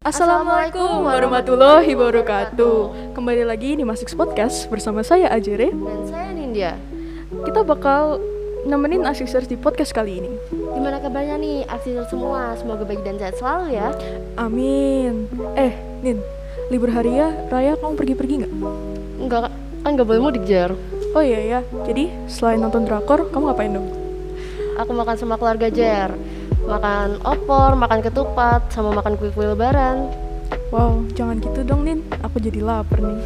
Assalamualaikum warahmatullahi wabarakatuh. Kembali lagi di Masix Podcast bersama saya Ajere dan saya Nindya. Kita bakal nemenin Asixers di podcast kali ini. Gimana kabarnya nih Asixers semua? Semoga baik dan sehat selalu ya. Amin. Nin, libur hari raya kamu pergi-pergi nggak? Enggak, kan nggak boleh mudik, Jer. Oh iya ya. Jadi selain nonton drakor, kamu ngapain dong? Aku makan sama keluarga, Jer. Makan opor, makan ketupat, sama makan kue-kue lebaran. Wow, jangan gitu dong Nin, aku jadi lapar nih.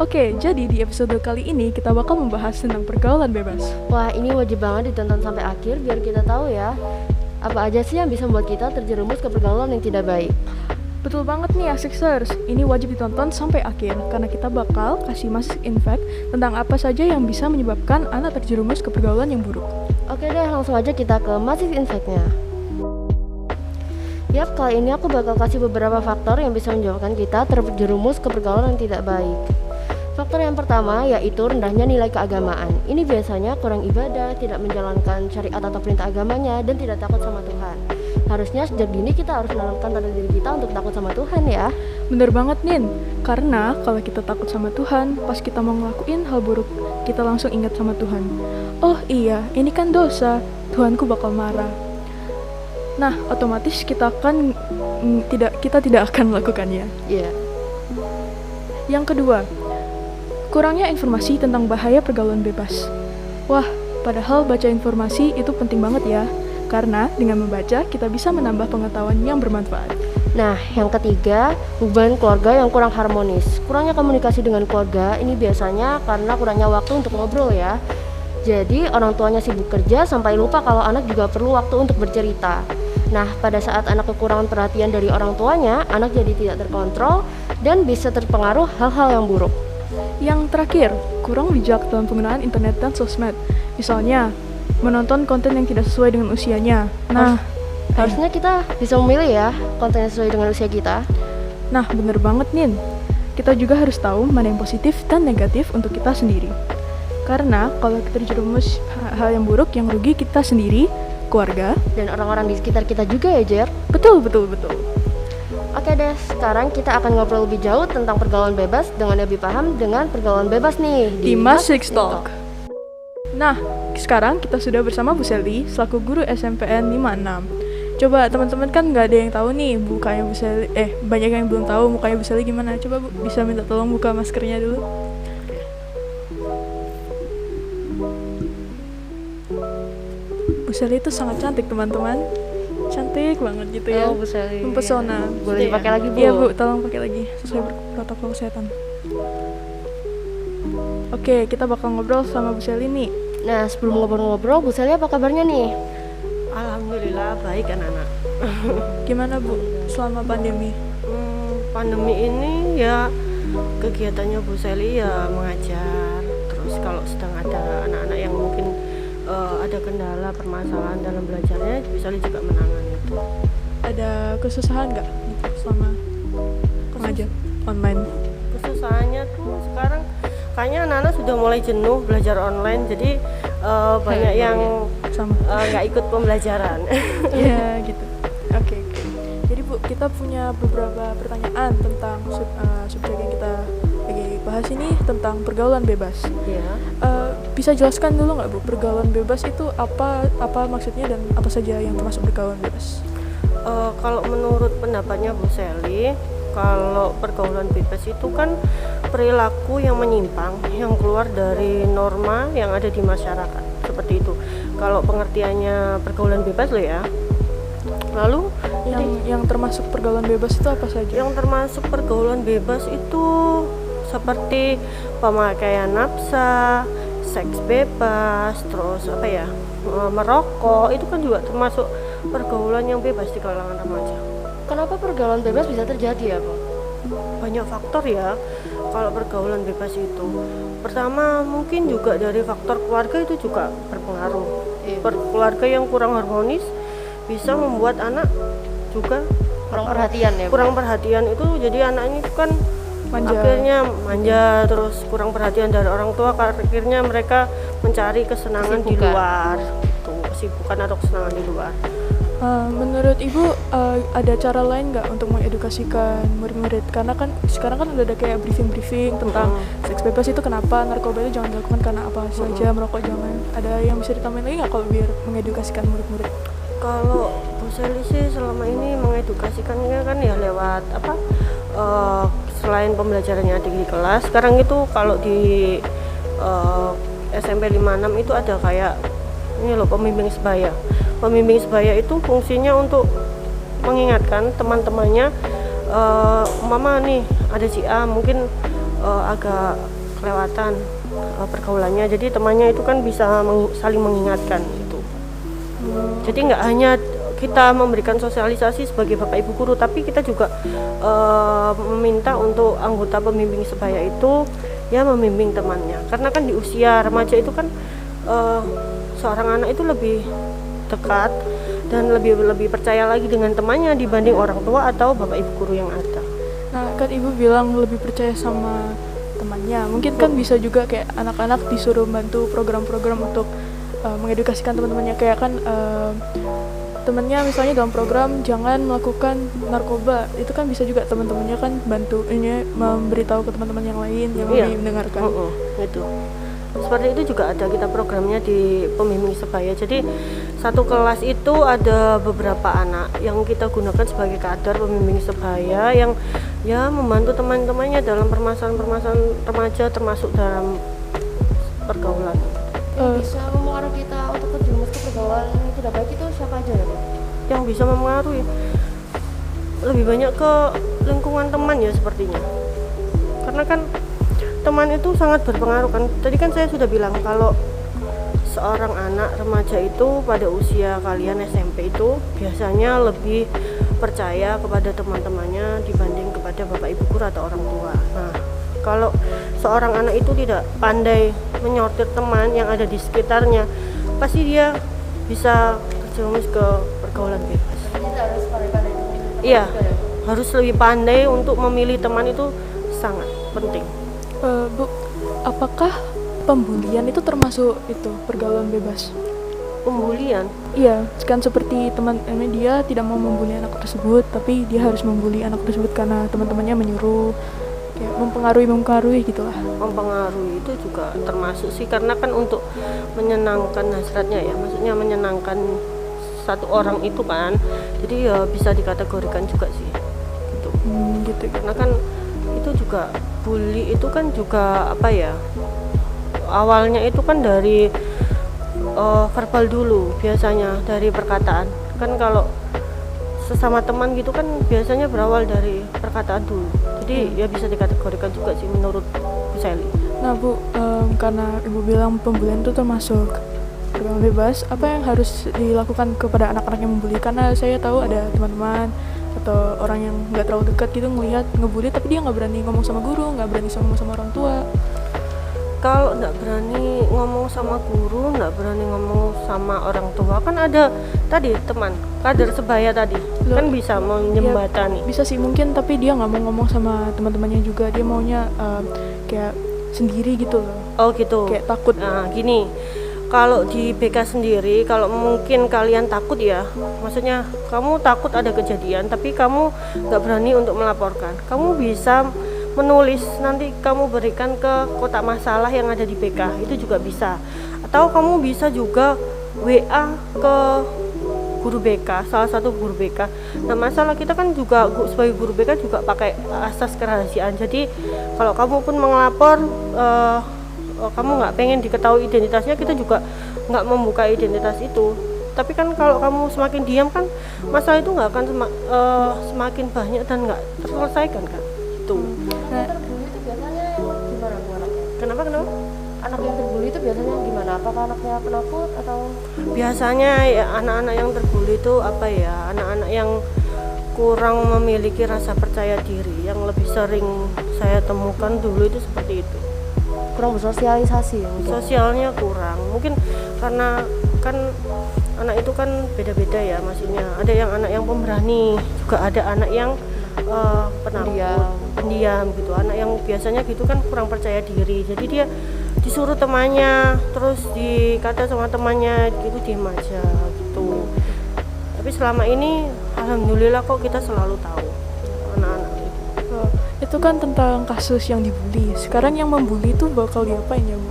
Oke, jadi di episode kali ini kita bakal membahas tentang pergaulan bebas. Wah, ini wajib banget ditonton sampai akhir biar kita tahu ya apa aja sih yang bisa membuat kita terjerumus ke pergaulan yang tidak baik. Betul banget nih Asixers, ini wajib ditonton sampai akhir karena kita bakal kasih masuk infak tentang apa saja yang bisa menyebabkan anak terjerumus ke pergaulan yang buruk. Oke deh, langsung aja kita ke Masih Insight-nya. Yap, kali ini aku bakal kasih beberapa faktor yang bisa menyebabkan kita terjerumus ke pergaulan yang tidak baik. Faktor yang pertama yaitu rendahnya nilai keagamaan. Ini biasanya kurang ibadah, tidak menjalankan syariat atau perintah agamanya, dan tidak takut sama Tuhan. Harusnya sejak dini kita harus menanamkan pada diri kita untuk takut sama Tuhan ya. Bener banget Nin, karena kalau kita takut sama Tuhan, pas kita mau ngelakuin hal buruk, kita langsung ingat sama Tuhan. Oh iya, ini kan dosa, Tuhanku bakal marah. Nah, otomatis kita tidak akan melakukannya. Iya. Yang kedua, kurangnya informasi tentang bahaya pergaulan bebas. Wah, padahal baca informasi itu penting banget ya, karena dengan membaca kita bisa menambah pengetahuan yang bermanfaat. Nah, yang ketiga, hubungan keluarga yang kurang harmonis. Kurangnya komunikasi dengan keluarga ini biasanya karena kurangnya waktu untuk ngobrol ya. Jadi orang tuanya sibuk kerja sampai lupa kalau anak juga perlu waktu untuk bercerita. Nah, pada saat anak kekurangan perhatian dari orang tuanya, anak jadi tidak terkontrol dan bisa terpengaruh hal-hal yang buruk. Yang terakhir, kurang bijak dalam penggunaan internet dan sosmed. Misalnya, menonton konten yang tidak sesuai dengan usianya. Harusnya kita bisa memilih ya konten yang sesuai dengan usia kita. Nah, bener banget Nin. Kita juga harus tahu mana yang positif dan negatif untuk kita sendiri. Karena kalau kita terjerumus hal yang buruk, yang rugi kita sendiri, keluarga, dan orang-orang di sekitar kita juga ya, Jer. Betul. Oke deh, sekarang kita akan ngobrol lebih jauh tentang pergaulan bebas dengan lebih paham dengan pergaulan bebas nih di Masix Talk. Nah, sekarang kita sudah bersama Bu Selly selaku guru SMPN 56. Coba teman-teman kan nggak ada yang tahu nih mukanya Bu Selly, banyak yang belum tahu mukanya Bu Selly gimana. Coba Bu, bisa minta tolong buka maskernya dulu. Bu Selly itu sangat cantik teman-teman, cantik banget gitu ya. Oh, Bu Selly, mempesona. Boleh dipakai lagi Bu? Iya Bu, tolong pakai lagi sesuai protokol kesehatan. Oke, kita bakal ngobrol sama Bu Selly nih. Nah, sebelum ngobrol-ngobrol, Bu Selly apa kabarnya nih? Alhamdulillah baik anak-anak. Gimana Bu selama pandemi? Pandemi ini ya kegiatannya Bu Selly ya mengajar. Terus kalau sedang ada anak-anak yang mungkin ada kendala permasalahan dalam belajarnya, Bu Selly juga menangani itu. Ada kesusahan nggak gitu selama mengajar online? Kesusahannya tuh sekarang kayaknya anak-anak sudah mulai jenuh belajar online, jadi banyak yang nggak ikut pembelajaran. Iya gitu. Oke. Jadi Bu, kita punya beberapa pertanyaan tentang subjek yang kita lagi bahas ini tentang pergaulan bebas. Iya. Bisa jelaskan dulu nggak Bu, pergaulan bebas itu apa maksudnya dan apa saja yang termasuk pergaulan bebas? Kalau menurut pendapatnya Bu Selly, kalau pergaulan bebas itu kan perilaku yang menyimpang, yang keluar dari norma yang ada di masyarakat, seperti itu. Kalau pengertiannya pergaulan bebas loh ya. Lalu yang termasuk pergaulan bebas itu apa saja? Yang termasuk pergaulan bebas itu seperti pemakaian nafsa, seks bebas, terus merokok, itu kan juga termasuk pergaulan yang bebas di kalangan remaja. Kenapa pergaulan bebas bisa terjadi ya, Bu? Banyak faktor ya kalau pergaulan bebas itu. Pertama mungkin juga dari faktor keluarga itu juga berpengaruh. Keluarga yang kurang harmonis bisa membuat anak juga kurang perhatian ya, Bu? Kurang perhatian itu jadi anaknya itu kan manja. Akhirnya manja, terus kurang perhatian dari orang tua, akhirnya mereka mencari kesenangan di luar gitu, kesibukan atau kesenangan di luar. Menurut Ibu ada cara lain nggak untuk mengedukasikan murid-murid? Karena kan sekarang kan udah ada kayak briefing-briefing tentang seks bebas itu kenapa, narkoba itu jangan dilakukan karena apa saja, merokok jangan. Ada yang bisa ditambahin lagi nggak kalau biar mengedukasikan murid-murid? Kalau Bu Seli sih selama ini mengedukasikannya kan ya lewat selain pembelajarannya di kelas, sekarang itu kalau di SMP 56 itu ada kayak ini loh, pembimbing sebaya. Pembimbing sebaya itu fungsinya untuk mengingatkan teman-temannya, mama nih ada si A mungkin agak kelewatan pergaulannya, jadi temannya itu kan bisa saling mengingatkan itu. Jadi nggak hanya kita memberikan sosialisasi sebagai bapak ibu guru, tapi kita juga meminta untuk anggota pembimbing sebaya itu ya membimbing temannya, karena kan di usia remaja itu kan seorang anak itu lebih dekat dan lebih percaya lagi dengan temannya dibanding orang tua atau bapak ibu guru yang ada. Nah, kan Ibu bilang lebih percaya sama temannya. Mungkin kan bisa juga kayak anak-anak disuruh bantu program-program untuk mengedukasikan teman-temannya, kayak kan temannya misalnya dalam program jangan melakukan narkoba, itu kan bisa juga teman-temannya kan bantu ini memberitahu ke teman-teman yang lain yang lebih mendengarkan. Gitu. Seperti itu juga ada kita programnya di pembimbing sebaya. Jadi satu kelas itu ada beberapa anak yang kita gunakan sebagai kader pembimbing sebaya yang ya membantu teman-temannya dalam permasalahan-permasalahan remaja termasuk dalam pergaulan. Bisa mempengaruhi kita untuk terjerumus ke pergaulan yang tidak baik itu siapa aja ya, Pak? Yang bisa mempengaruhi lebih banyak ke lingkungan teman ya sepertinya, karena kan teman itu sangat berpengaruh kan. Tadi kan saya sudah bilang kalau seorang anak remaja itu pada usia kalian SMP itu biasanya lebih percaya kepada teman-temannya dibanding kepada bapak ibu guru atau orang tua. Nah, kalau seorang anak itu tidak pandai menyortir teman yang ada di sekitarnya, pasti dia bisa terjerumus ke pergaulan bebas. Kita harus pandai-pandai. Iya, harus lebih pandai untuk memilih teman, itu sangat penting. Bu, apakah pembulian itu termasuk itu pergaulan bebas? Pembulian? Iya, kan seperti teman dia tidak mau membuli anak tersebut, tapi dia harus membuli anak tersebut karena teman-temannya menyuruh, kayak mempengaruhi gitulah. Mempengaruhi itu juga termasuk sih, karena kan untuk menyenangkan hasratnya ya, maksudnya menyenangkan satu orang itu kan, jadi ya bisa dikategorikan juga sih gitu. Gitu. Karena kan itu juga bully itu kan juga apa ya, awalnya itu kan dari verbal dulu, biasanya dari perkataan kan. Kalau sesama teman gitu kan biasanya berawal dari perkataan dulu, jadi ya bisa dikategorikan juga sih menurut Bu Seli. Nah Bu, karena Ibu bilang pembulian itu termasuk pergaulan bebas, apa yang harus dilakukan kepada anak-anak yang membuli? Karena saya tahu ada teman-teman atau orang yang nggak terlalu dekat gitu ngelihat ngebully, tapi dia nggak berani ngomong sama guru, nggak berani ngomong sama orang tua. Kalau nggak berani ngomong sama guru, nggak berani ngomong sama orang tua, kan ada tadi teman kader sebaya tadi kan bisa menjembatani. Ya, bisa sih mungkin, tapi dia nggak mau ngomong sama teman-temannya juga, dia maunya kayak sendiri gitu loh. Oh gitu. Kayak takut. Nah gini, kalau di BK sendiri, kalau mungkin kalian takut ya, maksudnya kamu takut ada kejadian tapi kamu nggak berani untuk melaporkan, kamu bisa menulis, nanti kamu berikan ke kotak masalah yang ada di BK, itu juga bisa. Atau kamu bisa juga WA ke guru BK, salah satu guru BK. Nah masalah kita kan juga sebagai guru BK juga pakai asas kerahasiaan, jadi kalau kamu pun mengelapor, kamu nggak pengen diketahui identitasnya, kita juga nggak membuka identitas itu. Tapi kan kalau kamu semakin diam kan masalah itu nggak akan semakin banyak dan nggak terselesaikan kan itu. Nah, terbuli itu biasanya gimana Bu anaknya? Kenapa? Anak yang terbuli itu biasanya gimana? Apakah anaknya penakut atau? Biasanya ya anak-anak yang terbuli itu apa ya, anak-anak yang kurang memiliki rasa percaya diri. Yang lebih sering saya temukan dulu itu seperti itu. Kurang bersosialisasi ya, sosialnya kurang, mungkin karena kan anak itu kan beda-beda ya, maksudnya ada yang anak yang pemberani, juga ada anak yang penakut, pendiam gitu. Anak yang biasanya gitu kan kurang percaya diri, jadi dia disuruh temannya, terus dikata sama temannya gitu, diem aja gitu. Tapi selama ini alhamdulillah kok kita selalu tahu anak-anak itu. Itu kan tentang kasus yang dibully. Sekarang yang membuli itu bakal diapain ya, Bu?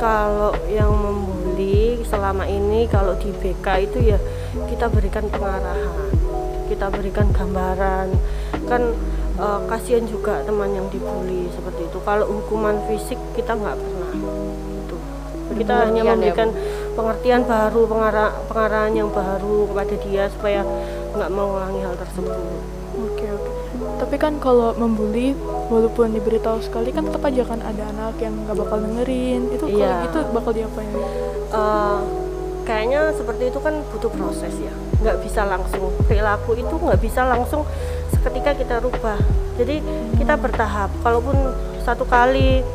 Kalau yang membuli selama ini kalau di BK itu ya kita berikan pengarahan, kita berikan gambaran. Kan kasihan juga teman yang dibully seperti itu. Kalau hukuman fisik kita nggak pernah itu. Kita hanya memberikan pengertian baru, pengarahan yang baru kepada dia supaya nggak mengulangi hal tersebut. Oke. Tapi kan kalau membuli, walaupun diberitahu sekali kan tetap aja kan ada anak yang nggak bakal dengerin. Itu kalau Iya. gitu bakal diapain? Kayaknya seperti itu kan butuh proses ya, nggak bisa langsung, perilaku itu nggak bisa langsung seketika kita rubah. Jadi kita bertahap. Kalaupun satu kali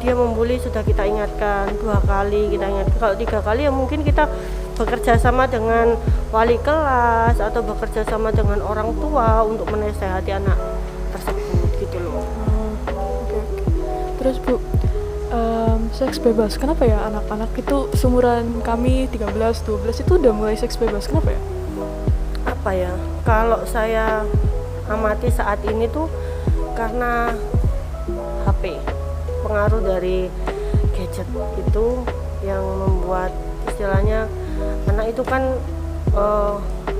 dia membuli sudah kita ingatkan, 2 kali kita ingatkan, kalau 3 kali ya mungkin kita bekerja sama dengan wali kelas atau bekerja sama dengan orang tua untuk menasehati anak tersebut gitu loh. Oke. Terus Bu, seks bebas, kenapa ya anak-anak itu seumuran kami 13, 12 itu udah mulai seks bebas, kenapa ya? Apa ya, kalau saya amati saat ini tuh karena HP, pengaruh dari gadget itu yang membuat istilahnya anak itu kan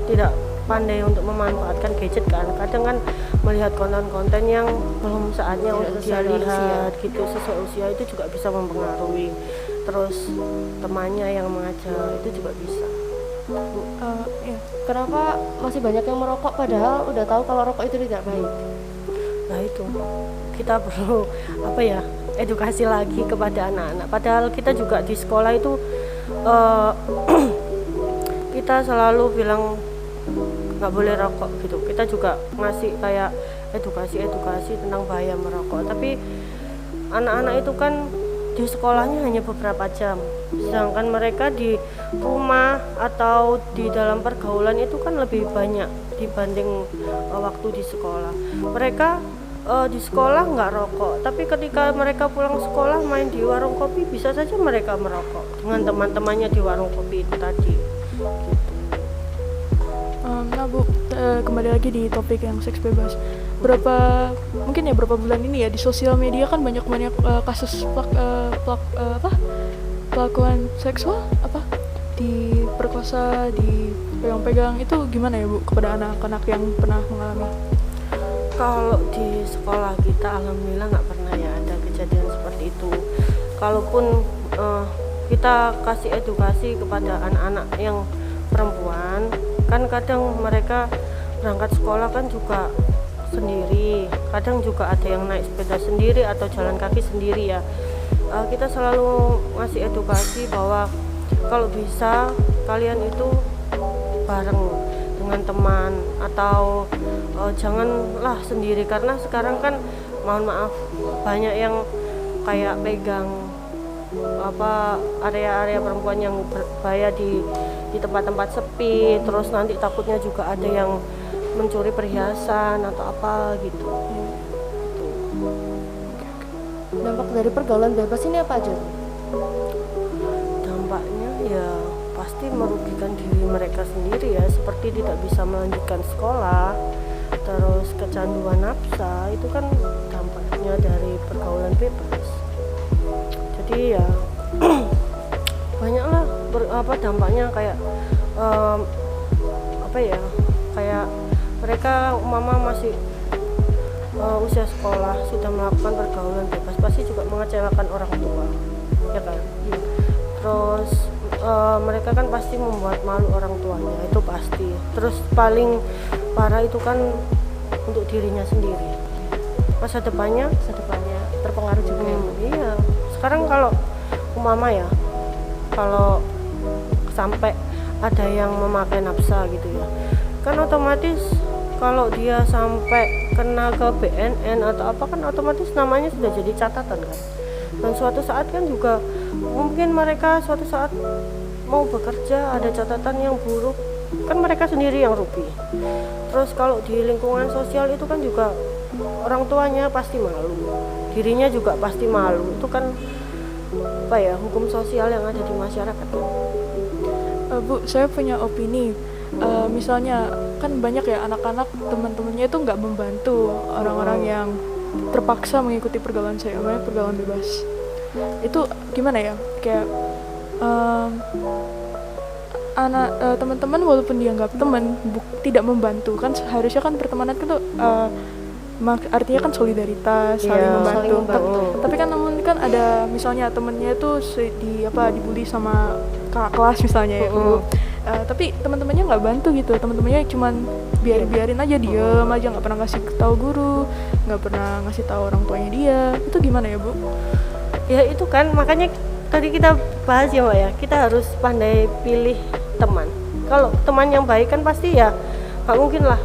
tidak pandai untuk memanfaatkan gadget kan. Kadang kan melihat konten-konten yang belum saatnya Tidak untuk dia sesuai dengan lihat gitu, sesuai usia itu juga bisa mempengaruhi. Terus temannya yang mengajar itu juga bisa. Ya. Kenapa masih banyak yang merokok padahal udah tahu kalau rokok itu tidak baik? Nah itu kita perlu apa ya, edukasi lagi kepada anak-anak. Padahal kita juga di sekolah itu kita selalu bilang nggak boleh rokok gitu. Kita juga ngasih kayak edukasi tentang bahaya merokok. Tapi anak-anak itu kan di sekolahnya hanya beberapa jam, sedangkan mereka di rumah atau di dalam pergaulan itu kan lebih banyak dibanding waktu di sekolah. Mereka di sekolah nggak rokok, tapi ketika mereka pulang sekolah main di warung kopi bisa saja mereka merokok dengan teman-temannya di warung kopi itu tadi. Nah Bu, kembali lagi di topik yang seks bebas. Berapa bulan ini ya di sosial media kan banyak kasus pelakuan seksual diperkosa, dipegang-pegang, itu gimana ya Bu kepada anak-anak yang pernah mengalami? Kalau di sekolah kita alhamdulillah nggak pernah ya ada kejadian seperti itu. Kalaupun kita kasih edukasi kepada anak-anak yang perempuan, kan kadang mereka berangkat sekolah kan juga sendiri, kadang juga ada yang naik sepeda sendiri atau jalan kaki sendiri ya. Kita selalu ngasih edukasi bahwa kalau bisa kalian itu bareng dengan teman atau janganlah sendiri, karena sekarang kan mohon maaf banyak yang kayak pegang area-area perempuan yang berbahaya di tempat-tempat sepi, terus nanti takutnya juga ada yang mencuri perhiasan atau apa gitu. Dampak dari pergaulan bebas ini apa aja? Dampaknya ya pasti merugikan diri mereka sendiri ya, seperti tidak bisa melanjutkan sekolah, terus kecanduan nafsa, itu kan dampaknya dari pergaulan bebas. Jadi ya banyaklah dampaknya kayak kayak mereka masih usia sekolah sudah melakukan pergaulan bebas, pasti juga mengecewakan orang tua ya kan. Terus mereka kan pasti membuat malu orang tuanya, itu pasti. Terus paling parah itu kan untuk dirinya sendiri, masa depannya terpengaruh juga. Iya, sekarang kalau kalau sampai ada yang memakai nafsa gitu ya, kan otomatis kalau dia sampai kena ke BNN atau apa kan otomatis namanya sudah jadi catatan kan. Dan suatu saat kan juga mungkin mereka suatu saat mau bekerja ada catatan yang buruk, kan mereka sendiri yang rugi. Terus kalau di lingkungan sosial itu kan juga orang tuanya pasti malu, dirinya juga pasti malu. Itu kan hukum sosial yang ada di masyarakat. Bu, saya punya opini. Misalnya kan banyak ya anak-anak teman-temannya itu nggak membantu orang-orang yang terpaksa mengikuti pergaulan saya, namanya pergaulan bebas. Itu gimana ya? Kayak teman-teman walaupun dianggap teman tidak membantu kan, seharusnya kan pertemanan itu artinya kan solidaritas, saling Iya, membantu. saling membantu. Tapi kan namun kan ada misalnya temennya itu dibully sama kakak kelas misalnya ya. Tapi teman-temannya nggak bantu gitu, teman-temannya cuman biarin aja, diem aja, nggak pernah ngasih tahu guru, nggak pernah ngasih tahu orang tuanya dia. Itu gimana ya, Bu? Ya itu kan makanya tadi kita bahas ya Mbak ya, kita harus pandai pilih teman. Kalau teman yang baik kan pasti ya nggak mungkin lah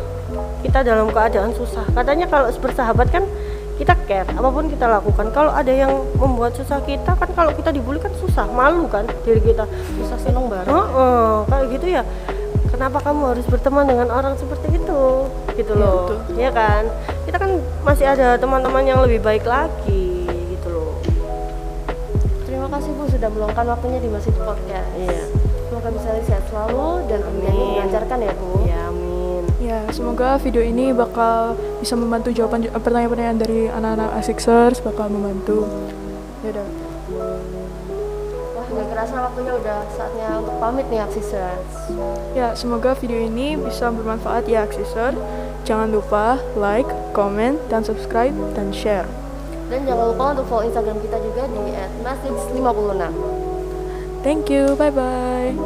kita dalam keadaan susah. Katanya kalau bersahabat kan kita care, apapun kita lakukan. Kalau ada yang membuat susah kita kan, kalau kita dibully kan susah, malu kan diri kita. Bisa seneng bareng. Kayak gitu ya. Kenapa kamu harus berteman dengan orang seperti itu? Gitu loh. betul. Ya kan? Kita kan masih ada teman-teman yang lebih baik lagi gitu loh. Terima kasih Bu sudah meluangkan waktunya di Masjid Podcast. Iya. Semoga bisa sehat selalu dan pendidikannya Amin. dilancarkan ya Bu. Ya, amin. Ya, semoga video ini bakal bisa membantu jawaban pertanyaan-pertanyaan dari anak-anak A6ers, bakal membantu. Dadah. Wah, nggak kerasa waktunya udah saatnya untuk pamit nih Aksisers. Ya, semoga video ini bisa bermanfaat ya A6er. Jangan lupa like, comment, dan subscribe, dan share. Dan jangan lupa untuk follow Instagram kita juga di @masix56. Thank you, bye-bye.